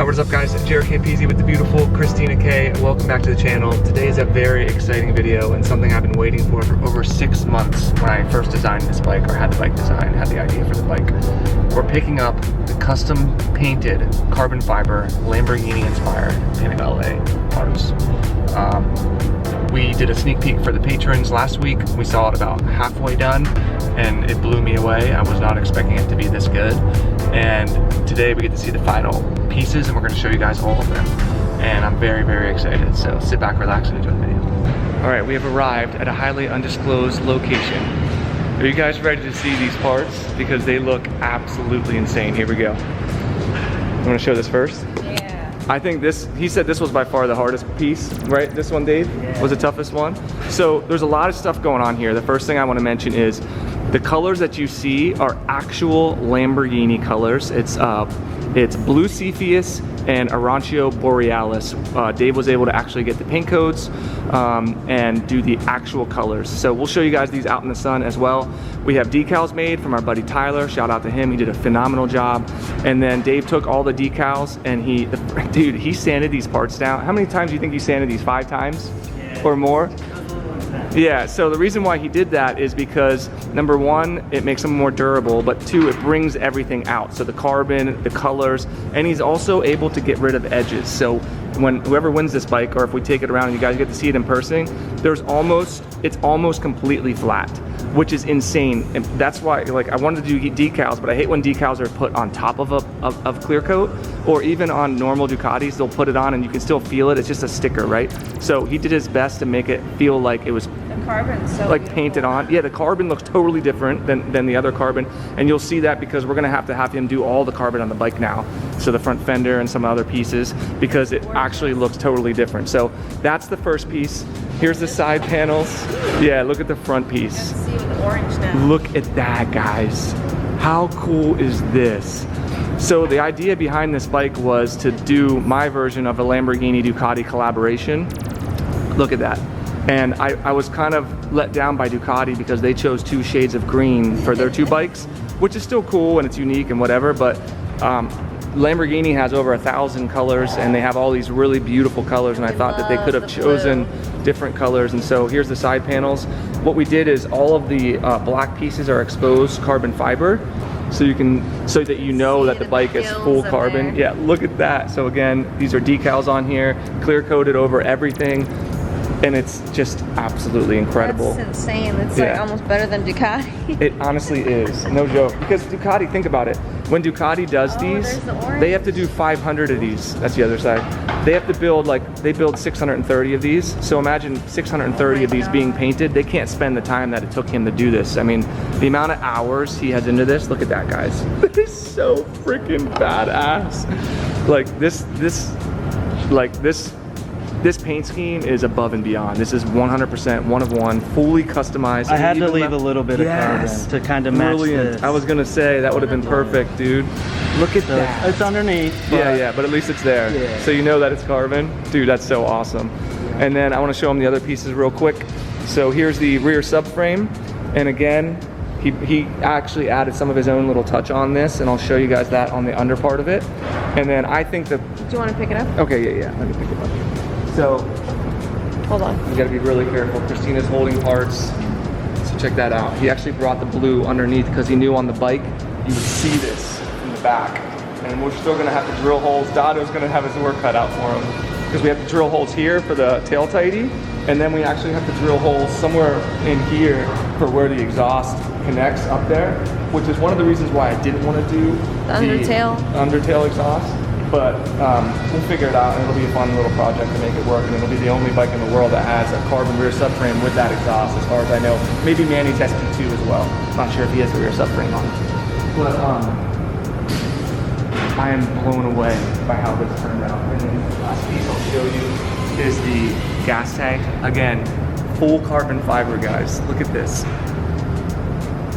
What is up guys, JaretCampisi with the beautiful Christina K. Welcome back to the channel. Today is a very exciting video and something I've been waiting for over 6 months when I first designed this bike, or had the bike designed, had the idea for the bike. We're picking up the custom painted carbon fiber Lamborghini inspired Panigale parts. We did a sneak peek for the patrons last week. We saw it about halfway done and it blew me away. I was not expecting it to be this good. And today we get to see the final pieces and we're gonna show you guys all of them. And I'm very, very excited. So sit back, relax, and enjoy the video. All right, we have arrived at a highly undisclosed location. Are you guys ready to see these parts? Because they look absolutely insane. Here we go. You wanna show this first? I think this, he said this was by far the hardest piece, right? This one, Dave, was the toughest one. So there's a lot of stuff going on here. The first thing I want to mention is the colors that you see are actual Lamborghini colors. It's Blue Cepheus and Arancio Borealis. Dave was able to actually get the paint codes and do the actual colors. So we'll show you guys these out in the sun as well. We have decals made from our buddy Tyler. Shout out to him, he did a phenomenal job. And then Dave took all the decals and he sanded these parts down. How many times do you think he sanded these? 5 times or more? Yeah, so the reason why he did that is because number one, it makes them more durable, but two, it brings everything out. So the carbon, the colors, and he's also able to get rid of edges. So when whoever wins this bike, or if we take it around and you guys get to see it in person, it's almost completely flat, which is insane. And that's why, like, I wanted to do decals, but I hate when decals are put on top of clear coat, or even on normal Ducatis, they'll put it on and you can still feel it. It's just a sticker, right? So he did his best to make it feel like it was the carbon's so like painted on. Yeah, the carbon looks totally different than the other carbon, and you'll see that because we're gonna have to have him do all the carbon on the bike now. So the front fender and some other pieces, because it actually looks totally different. So that's the first piece. Here's the side panels. Yeah, look at the front piece. See with the orange now. Look at that, guys. How cool is this? So the idea behind this bike was to do my version of a Lamborghini Ducati collaboration. Look at that. And I was kind of let down by Ducati because they chose 2 shades of green for their 2 bikes, which is still cool and it's unique and whatever, but Lamborghini has over 1,000 colors and they have all these really beautiful colors, and I thought that they could have chosen different colors. And so here's the side panels. What we did is all of the black pieces are exposed carbon fiber, so that you know that the bike is full carbon. Yeah, look at that. So again, these are decals on here, clear coated over everything. And it's just absolutely incredible. That's insane. It's like almost better than Ducati. It honestly is, no joke. Because Ducati, think about it. When Ducati does these, they have to do 500 of these. That's the other side. They have to build, they build 630 of these. So imagine 630 of these being painted. They can't spend the time that it took him to do this. I mean, the amount of hours he has into this, look at that, guys. This is so freaking badass. This paint scheme is above and beyond. This is 100% one of one, fully customized. I had to leave a little bit of carbon to kind of match this. I was gonna say, that would have been perfect, dude. Look at that. It's underneath. Yeah, but at least it's there. Yeah. So you know that it's carbon. Dude, that's so awesome. Yeah. And then I wanna show them the other pieces real quick. So here's the rear subframe. And again, he actually added some of his own little touch on this, and I'll show you guys that on the under part of it. And then I think that... Do you wanna pick it up? Okay, yeah, let me pick it up. So, hold on. You gotta be really careful. Christina's holding parts, so check that out. He actually brought the blue underneath because he knew on the bike you would see this in the back. And we're still gonna have to drill holes. Dado's gonna have his work cut out for him because we have to drill holes here for the tail tighty, and then we actually have to drill holes somewhere in here for where the exhaust connects up there, which is one of the reasons why I didn't want to do the undertail exhaust. But we'll figure it out, and it'll be a fun little project to make it work, and it'll be the only bike in the world that has a carbon rear subframe with that exhaust, as far as I know. Maybe Manny's SP2 as well. Not sure if he has the rear subframe on it. But I am blown away by how this turned out. And then the last piece I'll show you is the gas tank. Again, full carbon fiber, guys. Look at this.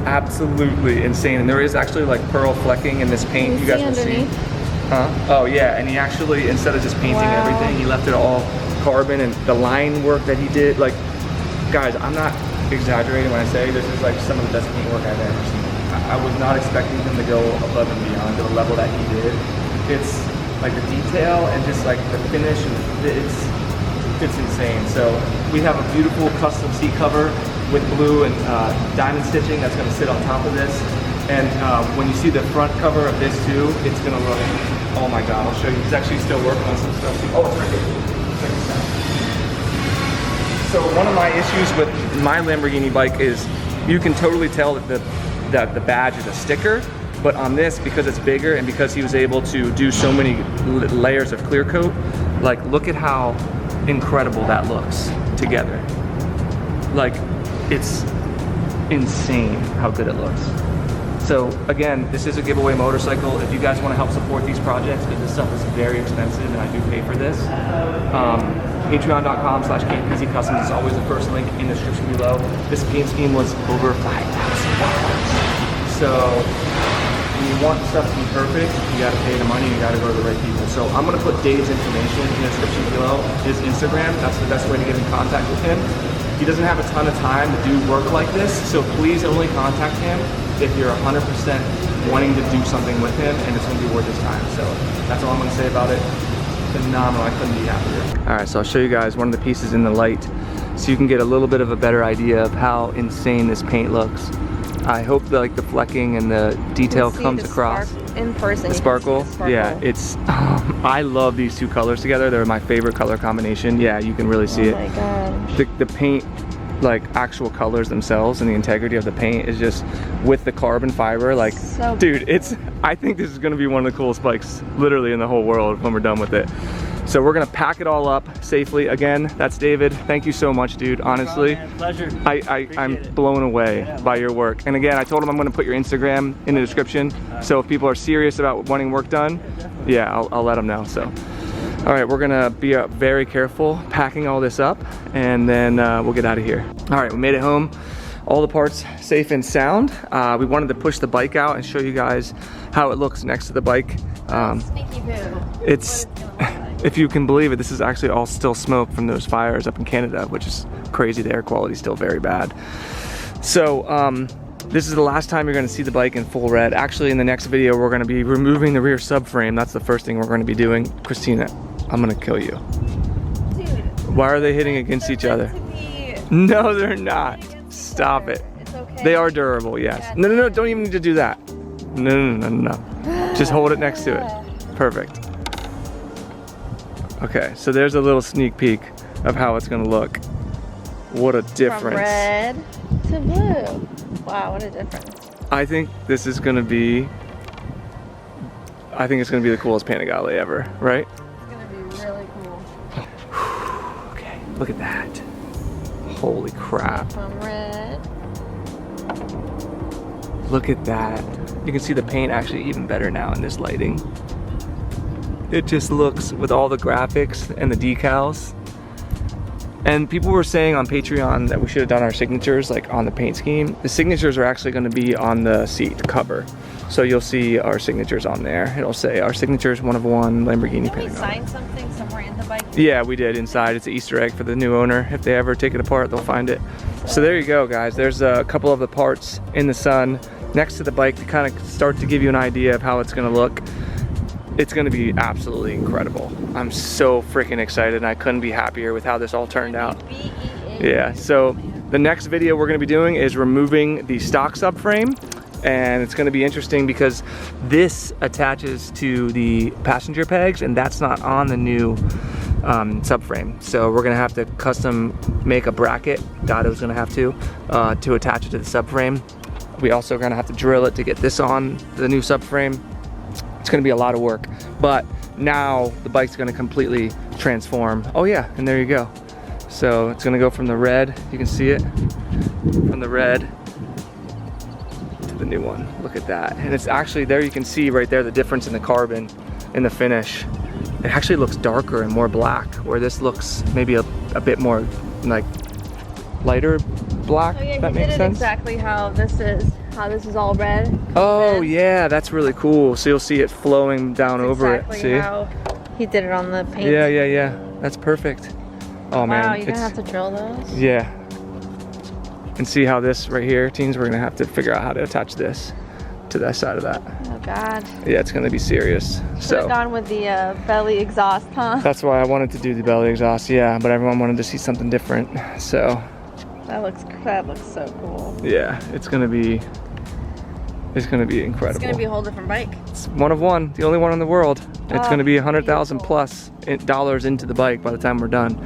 Absolutely insane. And there is actually like pearl flecking in this paint. You guys will see. Huh? Oh yeah, and he actually, instead of just painting everything, he left it all carbon, and the line work that he did, like, guys, I'm not exaggerating when I say this is like some of the best paint work I've ever seen. I was not expecting him to go above and beyond to the level that he did. It's like the detail and just like the finish, it's insane. So we have a beautiful custom seat cover with blue and diamond stitching that's going to sit on top of this. And when you see the front cover of this too, it's going to look, oh my god, I'll show you. He's actually still working on some stuff too. Oh, it's right here. Check this out. So one of my issues with my Lamborghini bike is you can totally tell that the badge is a sticker, but on this, because it's bigger and because he was able to do so many layers of clear coat, like look at how incredible that looks together. Like, it's insane how good it looks. So again, this is a giveaway motorcycle. If you guys want to help support these projects, because this stuff is very expensive and I do pay for this, patreon.com/Campisi Customs is always the first link in the description below. This paint scheme was over $5,000. So when you want stuff to be perfect, you gotta pay the money, you gotta go to the right people. So I'm gonna put Dave's information in the description below, his Instagram. That's the best way to get in contact with him. He doesn't have a ton of time to do work like this, so please only contact him if you're 100% wanting to do something with him and it's gonna be worth his time. So that's all I'm gonna say about it. Phenomenal, I couldn't be happier. All right, so I'll show you guys one of the pieces in the light so you can get a little bit of a better idea of how insane this paint looks. I hope that like the flecking and the detail comes across. In person, the sparkle, yeah, it's, I love these two colors together. They're my favorite color combination. Yeah, you can really see it. Oh my gosh. The paint, like actual colors themselves and the integrity of the paint is just with the carbon fiber, like, so dude, I think this is gonna be one of the coolest bikes literally in the whole world when we're done with it. So we're gonna pack it all up safely. Again, that's David. Thank you so much, dude. Honestly, pleasure. I'm blown away by your work. And again, I told him I'm gonna put your Instagram in the description. So if people are serious about wanting work done, yeah, I'll let them know. So, all right, we're gonna be very careful packing all this up, and then we'll get out of here. All right, we made it home. All the parts safe and sound. We wanted to push the bike out and show you guys how it looks next to the bike. Sneaky poo. It's, if you can believe it, this is actually all still smoke from those fires up in Canada, which is crazy. The air quality is still very bad. So this is the last time you're gonna see the bike in full red. Actually, in the next video, we're gonna be removing the rear subframe. That's the first thing we're gonna be doing. Christina, I'm gonna kill you. Dude. Why are they hitting against each other? No, they're not. Stop it. It's okay. They are durable, yes. Yeah. No, don't even need to do that. No. Just hold it next to it. Perfect. Okay, so there's a little sneak peek of how it's gonna look. What a difference. From red to blue. Wow, what a difference. I think this is gonna be, it's gonna be the coolest Panigale ever, right? It's gonna be really cool. Okay, look at that. Holy crap. From red. Look at that. You can see the paint actually even better now in this lighting. It just looks, with all the graphics and the decals. And people were saying on Patreon that we should have done our signatures like on the paint scheme. The signatures are actually going to be on the seat cover. So you'll see our signatures on there. It'll say our signatures 1 of 1 Lamborghini Did we Panigale. sign something somewhere in the bike? Yeah, we did inside. It's an Easter egg for the new owner. If they ever take it apart, they'll find it. So there you go, guys. There's a couple of the parts in the sun next to the bike to kind of start to give you an idea of how it's going to look. It's going to be absolutely incredible. I'm so freaking excited, and I couldn't be happier with how this all turned out. Yeah, so the next video we're going to be doing is removing the stock subframe, and it's going to be interesting because this attaches to the passenger pegs, and that's not on the new subframe. So we're going to have to custom make a bracket. Dado's going to have to attach it to the subframe. We also are going to have to drill it to get this on the new subframe. It's going to be a lot of work, but now the bike's going to completely transform. Oh yeah, and there you go. So it's going to go from the red, you can see it, from the red to the new one. Look at that. And it's actually, there you can see right there the difference in the carbon in the finish. It actually looks darker and more black, where this looks maybe a bit more like lighter black. Oh yeah, that he makes did it sense. exactly how this is all red. Oh yeah, that's really cool. So you'll see it flowing down over exactly it. See? How he did it on the paint. Yeah. That's perfect. Oh man. Wow, you're gonna have to drill those? Yeah. And see how this right here, teens, we're gonna have to figure out how to attach this to that side of that. Oh God. Yeah, it's gonna be serious. Should have gone with the belly exhaust, huh? That's why I wanted to do the belly exhaust, yeah, but everyone wanted to see something different, so. That looks so cool. Yeah, it's gonna be incredible. It's gonna be a whole different bike. It's one of one, the only one in the world. It's gonna be $100,000 plus dollars into the bike by the time we're done.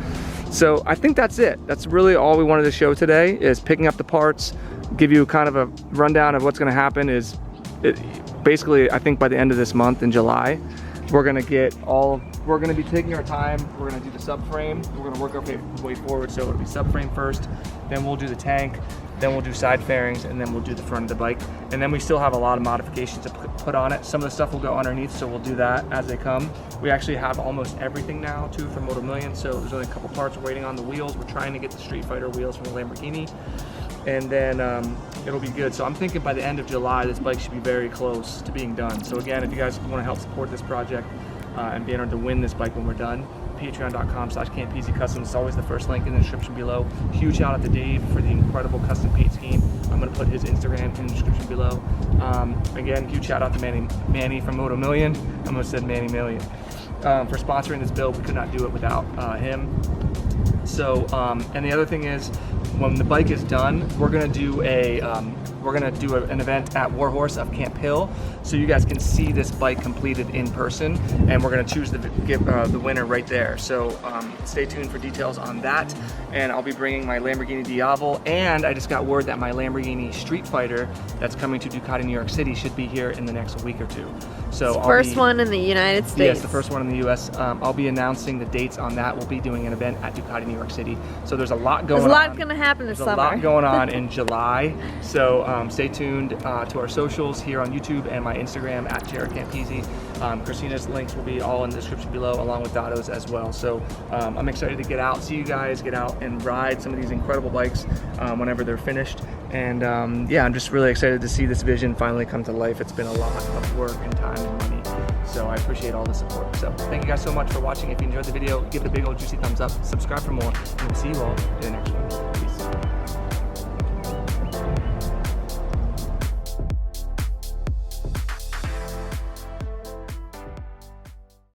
So I think that's it. That's really all we wanted to show today, is picking up the parts, give you kind of a rundown of what's gonna happen. Basically, I think by the end of this month in July, we're gonna be taking our time. We're gonna do the subframe. We're gonna work our way forward. So it'll be subframe first, then we'll do the tank, then we'll do side fairings, and then we'll do the front of the bike. And then we still have a lot of modifications to put on it. Some of the stuff will go underneath, so we'll do that as they come. We actually have almost everything now too from Moto Million, so there's only a couple parts we're waiting on. The wheels, we're trying to get the Street Fighter wheels from the Lamborghini, and then it'll be good. So I'm thinking by the end of July, this bike should be very close to being done. So again, if you guys want to help support this project and be entered to win this bike when we're done, patreon.com/Campisi Customs. It's always the first link in the description below. Huge shout out to Dave for the incredible custom paint scheme. I'm gonna put his Instagram in the description below. Again, huge shout out to Manny from Moto Million. I almost said Manny Million. For sponsoring this build. We could not do it without him. So, and the other thing is, when the bike is done, we're gonna do an event at Warhorse of Camp Hill, so you guys can see this bike completed in person, and we're gonna choose the winner right there. So stay tuned for details on that. And I'll be bringing my Lamborghini Diavel, and I just got word that my Lamborghini Street Fighter that's coming to Ducati New York City should be here in the next week or two. So first one in the United States. Yes, the first one in the US. I'll be announcing the dates on that. We'll be doing an event at Ducati New York City. So there's a lot going on. There's a lot going to happen this summer. There's a lot going on in July. So stay tuned to our socials here on YouTube and my Instagram at JaretCampisi. Christina's links will be all in the description below, along with Dotto's as well. So I'm excited to get out, see you guys, get out and ride some of these incredible bikes whenever they're finished. And yeah, I'm just really excited to see this vision finally come to life. It's been a lot of work and time and money. So I appreciate all the support. So thank you guys so much for watching. If you enjoyed the video, give it a big old juicy thumbs up, subscribe for more, and we'll see you all in the next one. Peace.